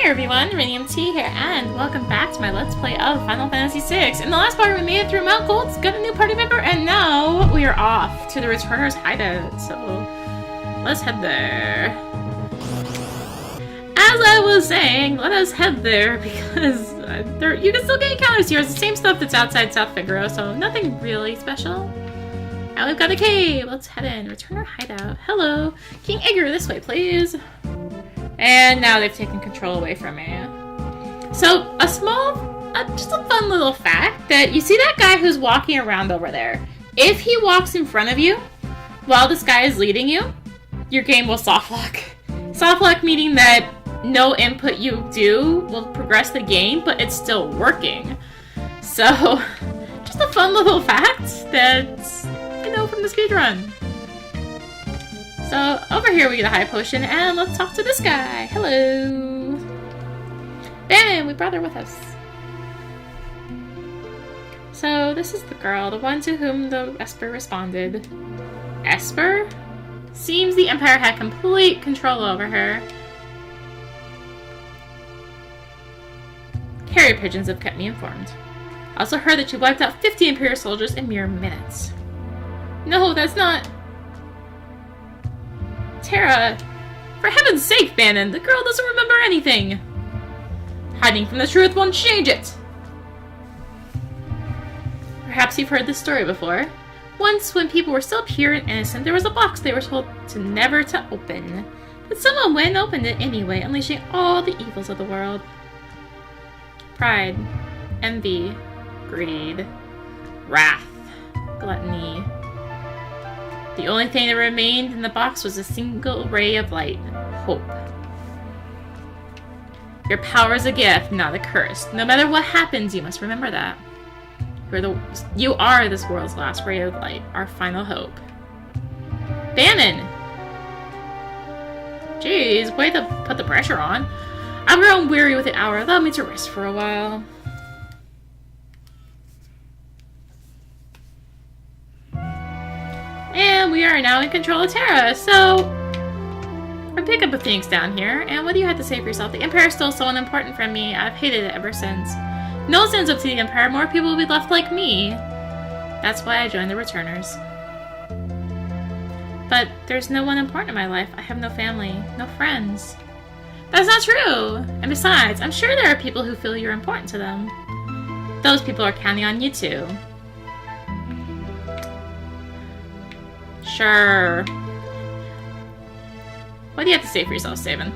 everyone, rinimt here, and welcome back to my Let's Play of Final Fantasy VI. In the last part, we made it through Mount Gold's, got a new party member, and now we are off to the Returner's Hideout. So, let's head there. As I was saying, let us head there, because you can still get encounters here. It's the same stuff that's outside South Figaro, so nothing really special. Now we've got a cave. Let's head in. Returner Hideout. Hello. King Edgar, this way, please. And now they've taken control away from me. So, just a fun little fact, that you see that guy who's walking around over there. If he walks in front of you, while this guy is leading you, your game will softlock. Softlock meaning that no input you do will progress the game, but it's still working. So, just a fun little fact that you know from the speedrun. So, over here we get a high potion, and let's talk to this guy. Hello! Banon, we brought her with us. So, this is the girl, the one to whom the Esper responded. Esper? Seems the Empire had complete control over her. Carrier pigeons have kept me informed. I also heard that you wiped out 50 Imperial soldiers in mere minutes. No, that's not... Terra! For heaven's sake, Banon! The girl doesn't remember anything! Hiding from the truth won't change it! Perhaps you've heard this story before. Once, when people were still pure and innocent, there was a box they were told to never to open. But someone went and opened it anyway, unleashing all the evils of the world. Pride, envy, greed, wrath, gluttony. The only thing that remained in the box was a single ray of light. Hope. Your power is a gift, not a curse. No matter what happens, you must remember that. You are this world's last ray of light, our final hope. Banon! Jeez, way to put the pressure on. I've grown weary with the hour. Allow me to rest for a while. And we are now in control of Terra, so I pick up a things down here. And what do you have to say for yourself? The Empire is still so unimportant for me. I've hated it ever since. No one stands up to the Empire. More people will be left like me. That's why I joined the Returners. But there's no one important in my life. I have no family, no friends. That's not true. And besides, I'm sure there are people who feel you're important to them. Those people are counting on you too. Sure. What do you have to say for yourself, Saban?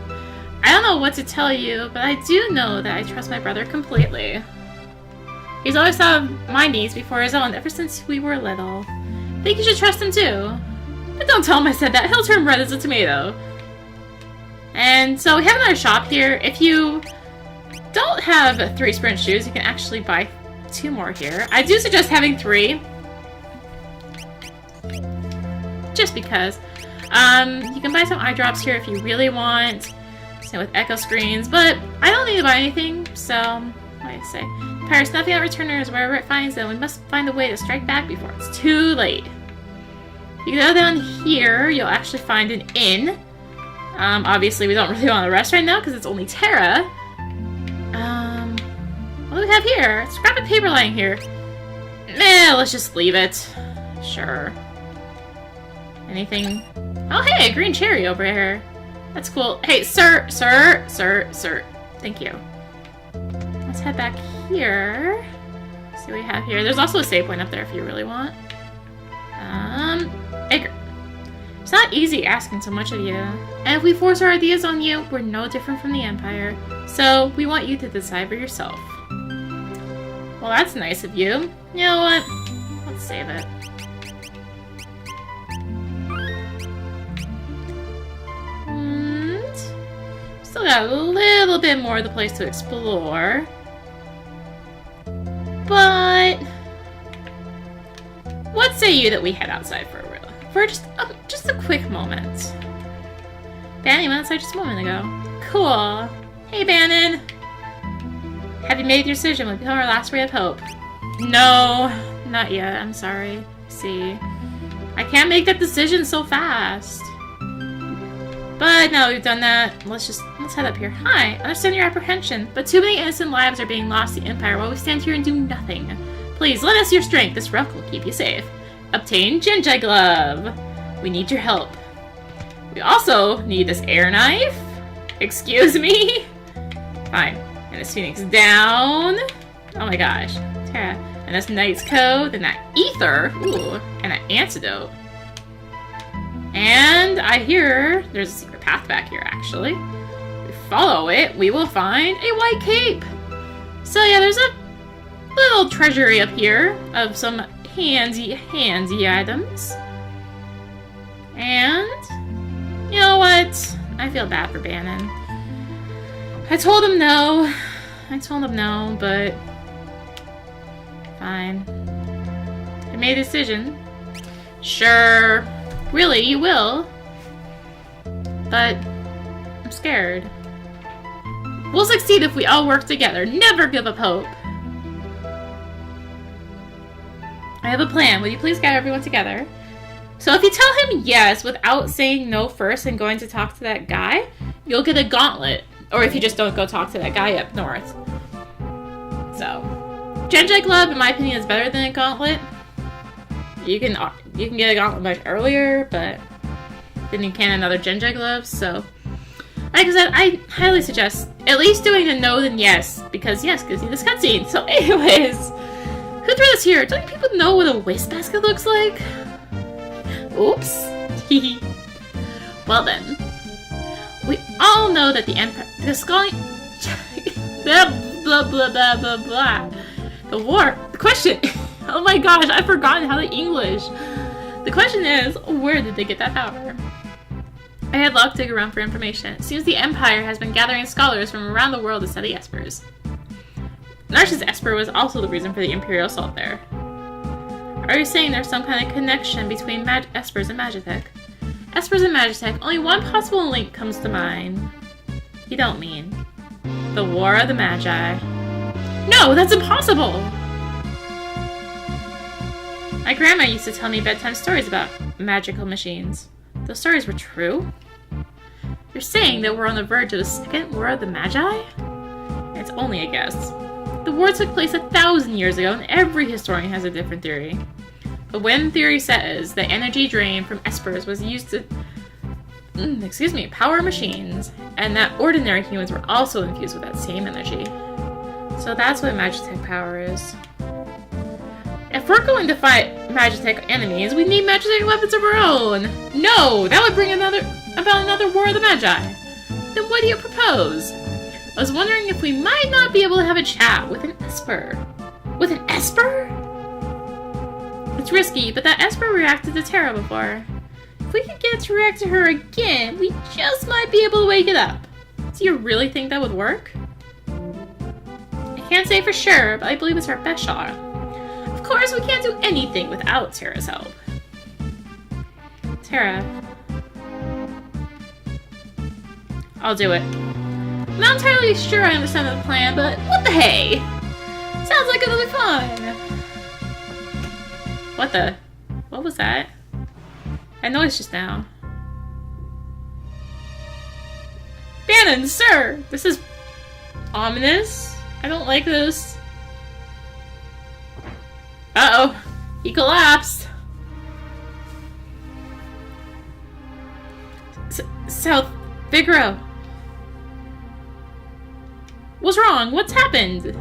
I don't know what to tell you, but I do know that I trust my brother completely. He's always thought of my needs before his own ever since we were little. I think you should trust him too. But don't tell him I said that. He'll turn red as a tomato. And so we have another shop here. If you don't have 3 sprint shoes, you can actually buy 2 more here. I do suggest having 3. Just because. You can buy some eye drops here if you really want. Same with echo screens, but I don't need to buy anything, so what do I say? Empire snuffing out returners wherever it finds them. We must find a way to strike back before it's too late. You go down here, you'll actually find an inn. Obviously we don't really want to rest right now because it's only Terra. What do we have here? Scrap a paper lying here. Meh, let's just leave it. Sure. Anything? Oh, hey, a green cherry over here. That's cool. Hey, sir. Thank you. Let's head back here. See what we have here. There's also a save point up there if you really want. Edgar. It's not easy asking so much of you. And if we force our ideas on you, we're no different from the Empire. So, we want you to decide for yourself. Well, that's nice of you. You know what? Let's save it. Still got a little bit more of the place to explore. But what say you that we head outside for just a quick moment? Banon went outside just a moment ago. Cool. Hey, Banon. Have you made your decision? Will become our last ray of hope? No, not yet. I'm sorry. See, I can't make that decision so fast. But now we've done that, let's head up here. Hi, understand your apprehension, but too many innocent lives are being lost to the Empire while we stand here and do nothing. Please, lend us your strength. This rock will keep you safe. Obtain Genji Glove. We need your help. We also need this air knife. Excuse me? Fine. And this Phoenix down. Oh my gosh. Terra. And this Knight's Code. And that Ether. Ooh. And an antidote. And I hear there's a secret path back here, actually. If we follow it, we will find a white cape. So yeah, there's a little treasury up here of some handy items. And you know what? I feel bad for Banon. I told him no, but fine. I made a decision. Sure. Really, you will. But I'm scared. We'll succeed if we all work together. Never give up hope. I have a plan. Will you please gather everyone together? So if you tell him yes without saying no first and going to talk to that guy, you'll get a gauntlet. Or if you just don't go talk to that guy up north. So, Genji Glove, in my opinion, is better than a gauntlet. You can get a gauntlet much earlier, but then you can another Genji Glove, so... Like I said, I highly suggest at least doing a no then yes, because yes gives you this cutscene. So anyways, who threw this here? Don't people know what a wastebasket looks like? Oops. Well then, we all know that the Empire, the skull, blah blah blah blah blah blah. The war. The question. Oh my gosh, I've forgotten how to English. The question is, where did they get that power? I had Locke dig around for information. It seems the Empire has been gathering scholars from around the world to study espers. Narshe's esper was also the reason for the Imperial assault there. Are you saying there's some kind of connection between espers and Magitech? Espers and Magitech, only one possible link comes to mind. You don't mean the War of the Magi. No, that's impossible! My grandma used to tell me bedtime stories about magical machines. Those stories were true? You're saying that we're on the verge of the second War of the Magi? It's only a guess. The war took place 1,000 years ago, and every historian has a different theory. The one theory says that energy drained from espers was used to power machines, and that ordinary humans were also infused with that same energy. So that's what Magitech power is. If we're going to fight Magitech enemies, we need Magitech weapons of our own! No! That would bring about another War of the Magi! Then what do you propose? I was wondering if we might not be able to have a chat with an esper. With an esper? It's risky, but that esper reacted to Terra before. If we could get it to react to her again, we just might be able to wake it up. Do you really think that would work? I can't say for sure, but I believe it's our best shot. Of course, we can't do anything without Terra's help. Terra. I'll do it. I'm not entirely sure I understand the plan, but what the hey? Sounds like it'll be fun. What was that? I noticed just now. Banon, sir! This is ominous. I don't like this. Uh-oh. He collapsed. South Figaro. What's wrong? What's happened?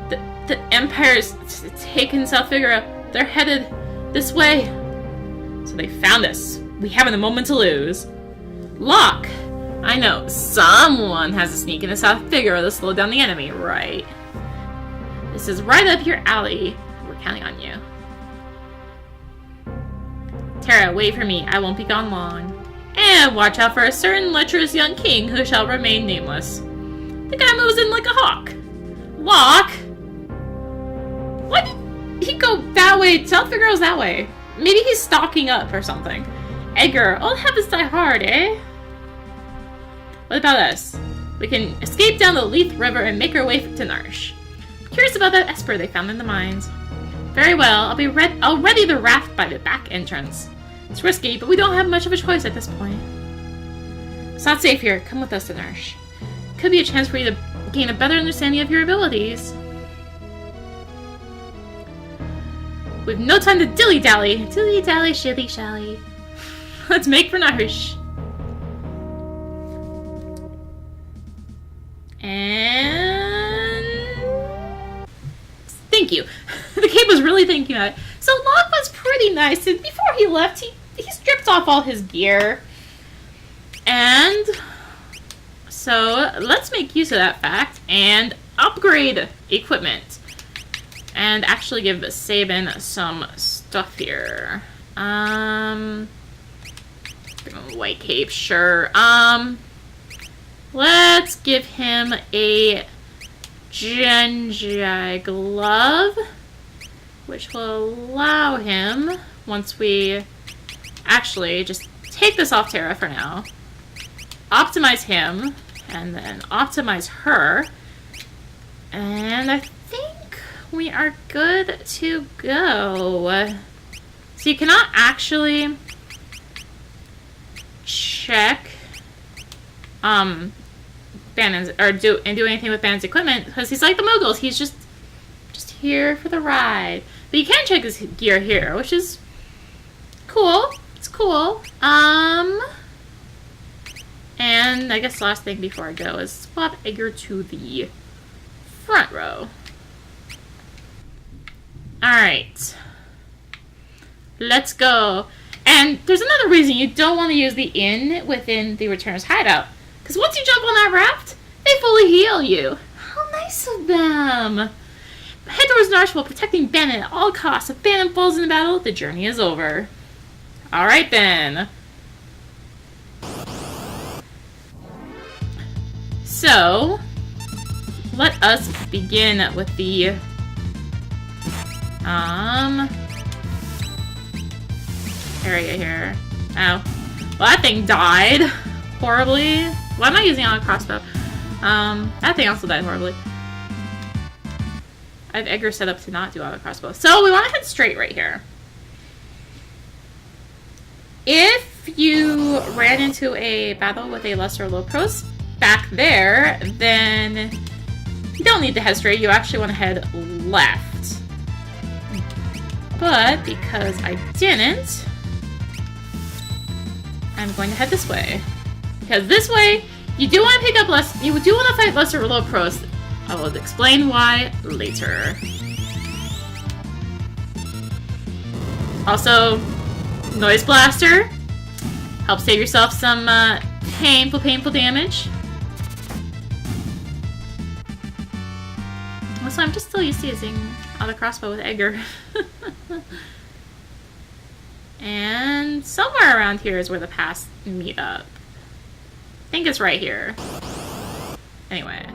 The Empire's taken South Figaro. They're headed this way. So they found us. We haven't a moment to lose. Locke! I know, someone has to sneak into South Figaro to slow down the enemy, right? This is right up your alley. We're counting on you. Terra, wait for me. I won't be gone long. And watch out for a certain lecherous young king who shall remain nameless. The guy moves in like a hawk. Locke? Why did he go that way? South Figaro's that way. Maybe he's stalking up or something. Edgar, all habits die hard, eh? What about us? We can escape down the Leith River and make our way to Narshe. Curious about that esper they found in the mines. Very well, I'll ready the raft by the back entrance. It's risky, but we don't have much of a choice at this point. It's not safe here. Come with us to Narshe. Could be a chance for you to gain a better understanding of your abilities. We've no time to dilly-dally. Dilly-dally, shilly-shally. Let's make for Narshe. And... thank you. The cape was really thinking about it. So Locke was pretty nice, and before he left, he stripped off all his gear. And so let's make use of that fact and upgrade equipment. And actually give Sabin some stuff here. White cape, sure. Let's give him a Genji Glove, which will allow him, once we actually just take this off Terra for now, optimize him, and then optimize her, and I think we are good to go. So you cannot actually check Banon's or do anything with Banon's equipment because he's like the Moguls. He's just here for the ride. But you can check his gear here, which is cool. It's cool. And I guess the last thing before I go is swap Edgar to the front row. Alright. Let's go. And there's another reason you don't want to use the inn within the Returner's Hideout. Because once you jump on that raft, they fully heal you. How nice of them. Head towards Narshe while protecting Banon at all costs. If Banon falls in the battle, the journey is over. Alright then. So, let us begin with the area here. Oh. Well, that thing died horribly. Why am I using on a crossbow? That thing also died horribly. I have Edgar set up to not do auto crossbow. So we want to head straight right here. If you ran into a battle with a lesser low pros back there, then you don't need to head straight. You actually want to head left. But because I didn't, I'm going to head this way. Because this way, you do want to pick up you do want to fight lesser low pros. I will explain why later. Also, Noise Blaster helps save yourself some painful damage. Also, I'm just still used to using auto crossbow with Edgar. And somewhere around here is where the paths meet up. I think it's right here. Anyway.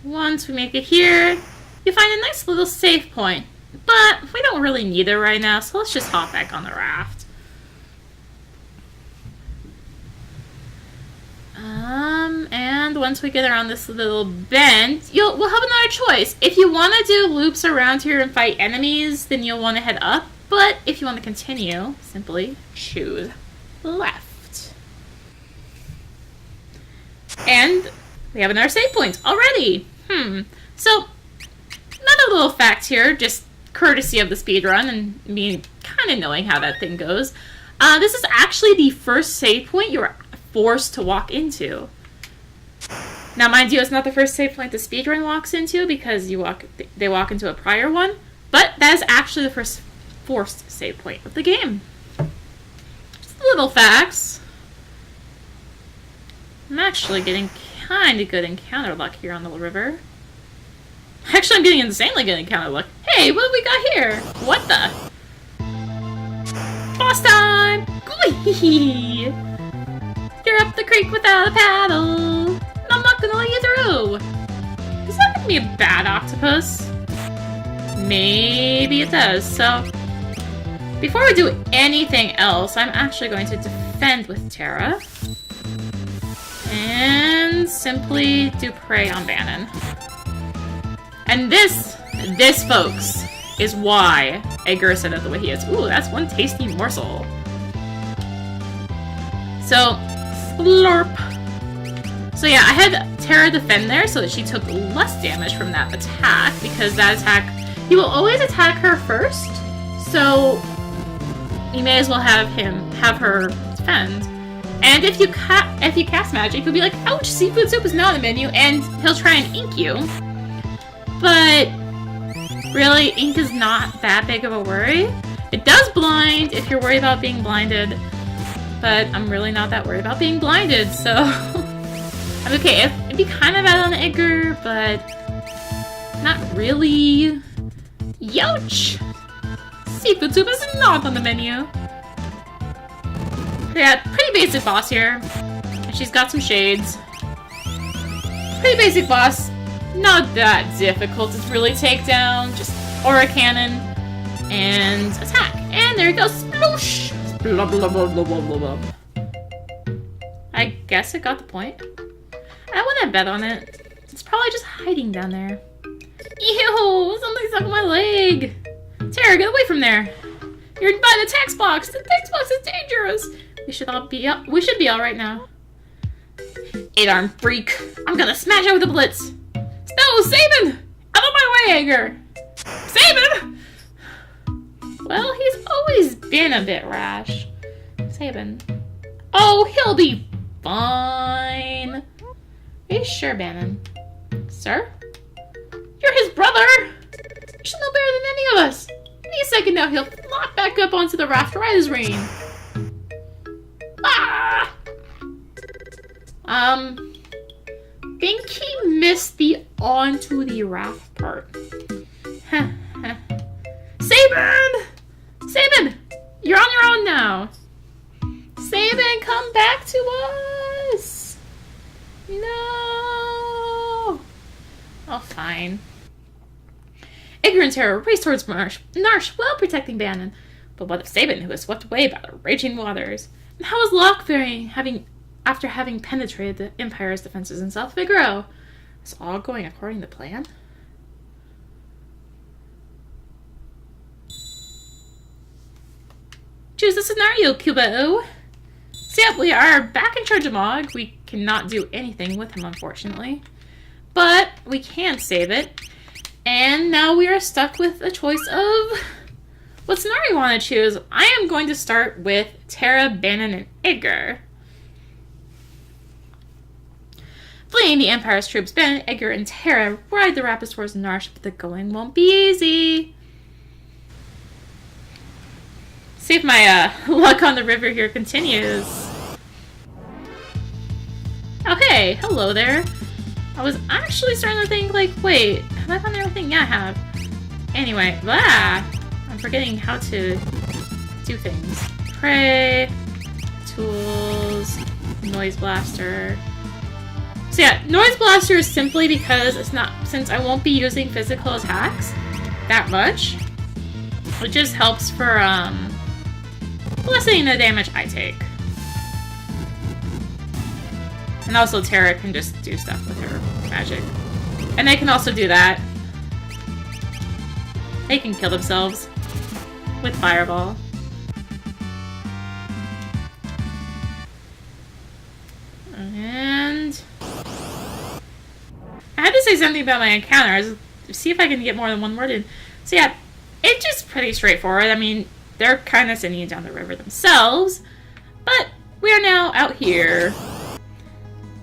Once we make it here, you find a nice little save point. But we don't really need it right now, so let's just hop back on the raft. And once we get around this little bend, we'll have another choice. If you want to do loops around here and fight enemies, then you'll want to head up. But if you want to continue, simply choose left. And we have another save point already. So, another little fact here, just courtesy of the speedrun and me kind of knowing how that thing goes. This is actually the first save point you're forced to walk into. Now, mind you, it's not the first save point the speedrun walks into because they walk into a prior one, but that is actually the first forced save point of the game. Just little facts. I'm actually getting kind of good encounter luck here on the river. Actually, I'm getting insanely good encounter luck. Hey, what do we got here? What the? Boss time! Glee! You're up the creek without a paddle. And I'm not gonna let you through. Does that make me a bad octopus? Maybe it does. So, before we do anything else, I'm actually going to defend with Terra. And simply do prey on Banon. And this, folks, is why Edgar is set up the way he is. Ooh, that's one tasty morsel. So, slurp. So yeah, I had Terra defend there so that she took less damage from that attack, because that attack, he will always attack her first, so you may as well have her defend. And if you cast magic, he'll be like, ouch, seafood soup is now in the menu, and he'll try and ink you. But really, ink is not that big of a worry. It does blind if you're worried about being blinded, but I'm really not that worried about being blinded, so I'm okay. It'd be kind of bad on Edgar, but not really. Youch! Seafood soup is not on the menu. Yeah, pretty basic boss here. She's got some shades. Pretty basic boss. Not that difficult to really take down. Just aura cannon and attack. And there you go. Sploosh! Blah, blah, blah, blah, blah, blah. I guess it got the point. I wouldn't bet on it. It's probably just hiding down there. Ew! Something stuck on my leg! Terra, get away from there! You're by the text box! The text box is dangerous! We should be all right now. 8-arm freak! I'm gonna smash it with a blitz! No, Sabin! Out of my way, Edgar! Sabin! Well, he's always been a bit rash. Sabin. Oh, he'll be fine. Are you sure, Banon? Sir? You're his brother! You should know better than any of us! Any second now, he'll flop back up onto the raft right as rain. Ah! Think he missed the onto the raft part. Sabin! Sabin! You're on your own now! Sabin, come back to us! No! Oh, fine. Edgar and Terra race towards Narshe, well protecting Banon. But what of Sabin, who was swept away by the raging waters? And how was Locke faring, after having penetrated the Empire's defenses in South Figaro? Is all going according to plan? Choose the scenario, Kubo! So yeah, we are back in charge of Mog. We cannot do anything with him, unfortunately. But we can save it. And now we are stuck with a choice of what scenario we want to choose. I am going to start with Terra, Banon, and Edgar. Fleeing the Empire's troops, Banon, Edgar, and Terra ride the rapids towards Narshe, but the going won't be easy. See if my luck on the river here continues. Okay, hello there. I was actually starting to think, like, wait, have I found everything? Yeah, I have. Anyway, I'm forgetting how to do things. Prey, tools, noise blaster. So yeah, noise blaster is simply because since I won't be using physical attacks that much, it just helps for lessening the damage I take. And also Terra can just do stuff with her magic. And they can also do that. They can kill themselves with Fireball. And I had to say something about my encounters. See if I can get more than one word in. So yeah, it's just pretty straightforward. I mean, they're kind of sending you down the river themselves. But we are now out here,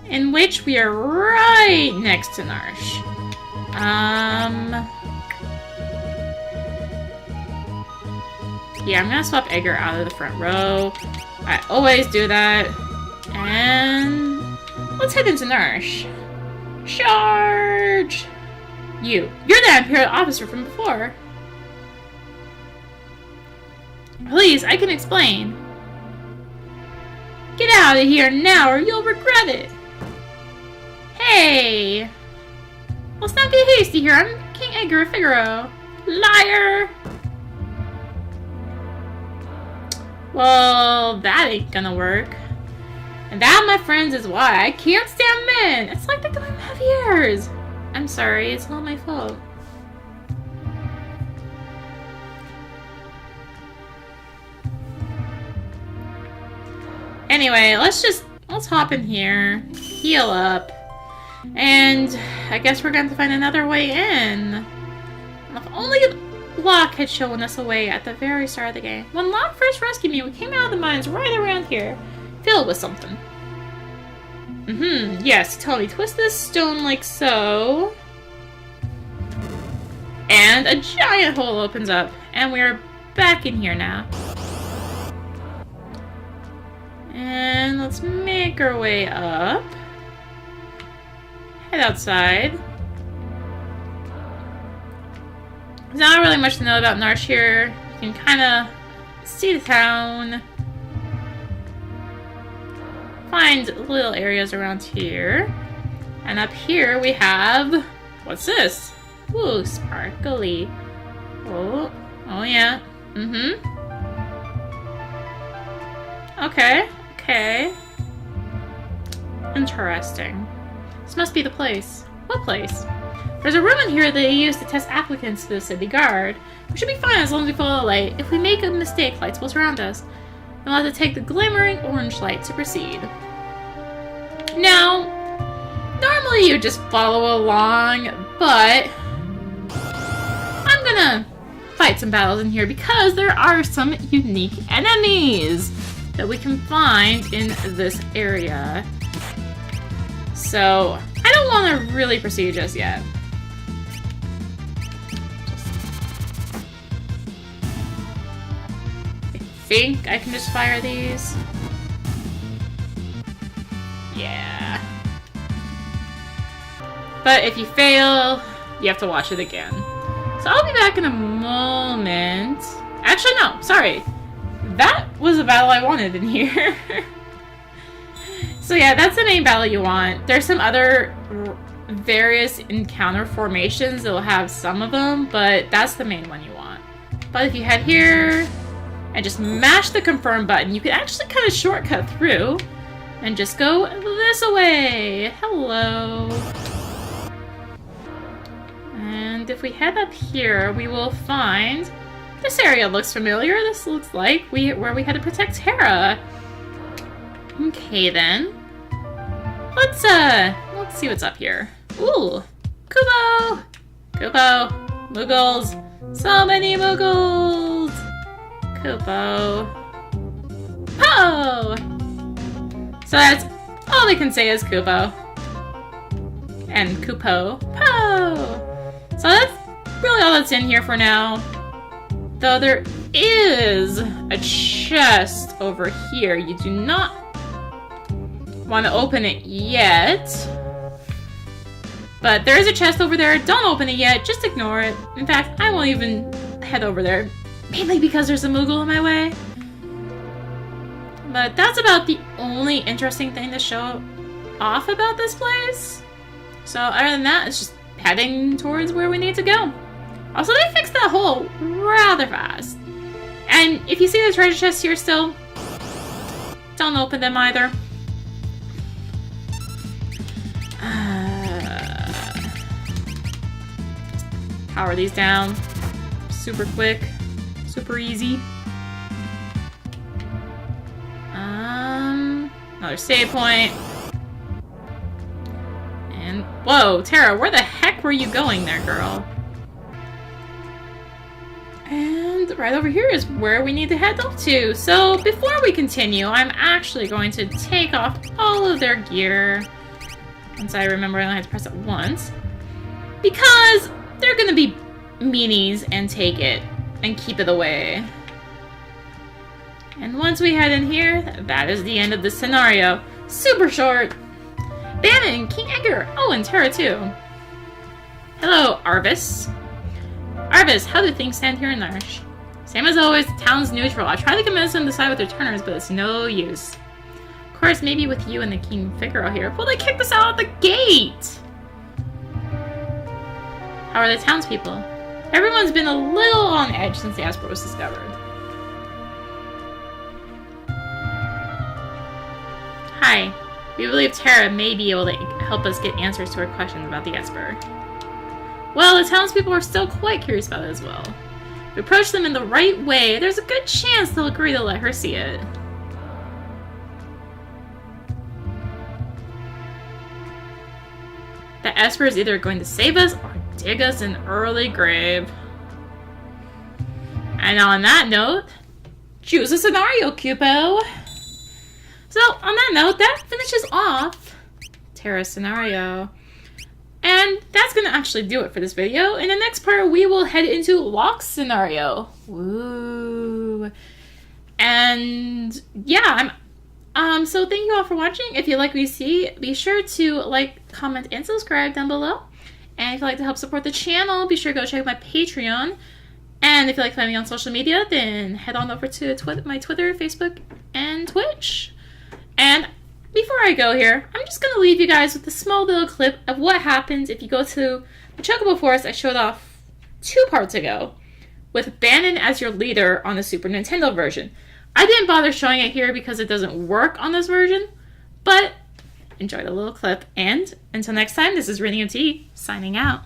in which we are right next to Narshe. Yeah, I'm gonna swap Edgar out of the front row. I always do that. And let's head into Narshe. Charge! You're the Imperial officer from before. Please, I can explain. Get out of here now or you'll regret it. Hey! Let's not get hasty here. I'm King Edgar of Figaro. Liar! Well, that ain't gonna work. And that, my friends, is why I can't stand men. It's like they don't have ears. I'm sorry, it's not my fault. Anyway, let's hop in here, heal up, and I guess we're going to find another way in. If only Locke had shown us a way at the very start of the game. When Locke first rescued me, we came out of the mines right around here, filled with something. Yes, he told me twist this stone like so. And a giant hole opens up, and we're back in here now. And let's make our way up. Head outside. There's not really much to know about Narshe here. You can kind of see the town. Find little areas around here. And up here we have... What's this? Ooh, sparkly. Oh yeah. Okay. Interesting. This must be the place. What place? There's a room in here that they use to test applicants to the city guard. We should be fine as long as we follow the light. If we make a mistake, lights will surround us. We'll have to take the glimmering orange light to proceed. Now, normally you just follow along, but I'm gonna fight some battles in here because there are some unique enemies that we can find in this area. So, I don't want to really proceed just yet. I think I can just fire these. Yeah. But if you fail, you have to watch it again. So I'll be back in a moment. Actually, no, sorry. That was a battle I wanted in here. So yeah, that's the main battle you want. There's some other various encounter formations that will have some of them, but that's the main one you want. But if you head here and just mash the confirm button, you can actually kind of shortcut through and just go this way. Hello. And if we head up here, we will find... This area looks familiar. This looks like where we had to protect Terra. Okay then. Let's see what's up here. Ooh, Kubo! Kubo! Moogles! So many Moogles! Kubo. Po! So that's all they can say is Kubo. And Kupo. Po! So that's really all that's in here for now. Though there is a chest over here. You do not want to open it yet. But there is a chest over there. Don't open it yet. Just ignore it. In fact, I won't even head over there. Mainly because there's a Moogle in my way. But that's about the only interesting thing to show off about this place. So other than that, it's just heading towards where we need to go. Also, they fixed that hole rather fast. And if you see the treasure chests here still, don't open them either. Power these down. Super quick. Super easy. Another save point. And, whoa, Terra, where the heck were you going there, girl? And right over here is where we need to head up to. So before we continue, I'm actually going to take off all of their gear. Once I remember I only have to press it once. Because they're going to be meanies and take it and keep it away. And once we head in here, that is the end of this scenario. Super short. Banon, King Edgar, oh, and Terra too. Hello, Arvis. Arvis, how do things stand here in Narshe? Same as always, the town's neutral. I tried to convince them to side with their turners, but it's no use. Of course, maybe with you and the King Figaro here. Well, they kicked us out of the gate! How are the townspeople? Everyone's been a little on edge since the Esper was discovered. Hi. We believe Terra may be able to help us get answers to our questions about the Esper. Well, the townspeople are still quite curious about it as well. If we approach them in the right way, there's a good chance they'll agree to let her see it. That Esper is either going to save us or dig us an early grave. And on that note, choose a scenario, Cupo. So, on that note, that finishes off Terra scenario. And that's going to actually do it for this video. In the next part, we will head into Locke's scenario. Woo! And yeah, so thank you all for watching. If you like what you see, be sure to like, comment, and subscribe down below. And if you'd like to help support the channel, be sure to go check out my Patreon. And if you like finding me on social media, then head on over to my Twitter, Facebook, and Twitch. And before I go here, I'm just going to leave you guys with a small little clip of what happens if you go to the Chocobo Forest I showed off 2 parts ago, with Banon as your leader on the Super Nintendo version. I didn't bother showing it here because it doesn't work on this version, but enjoy the little clip. And until next time, this is rinimt signing out.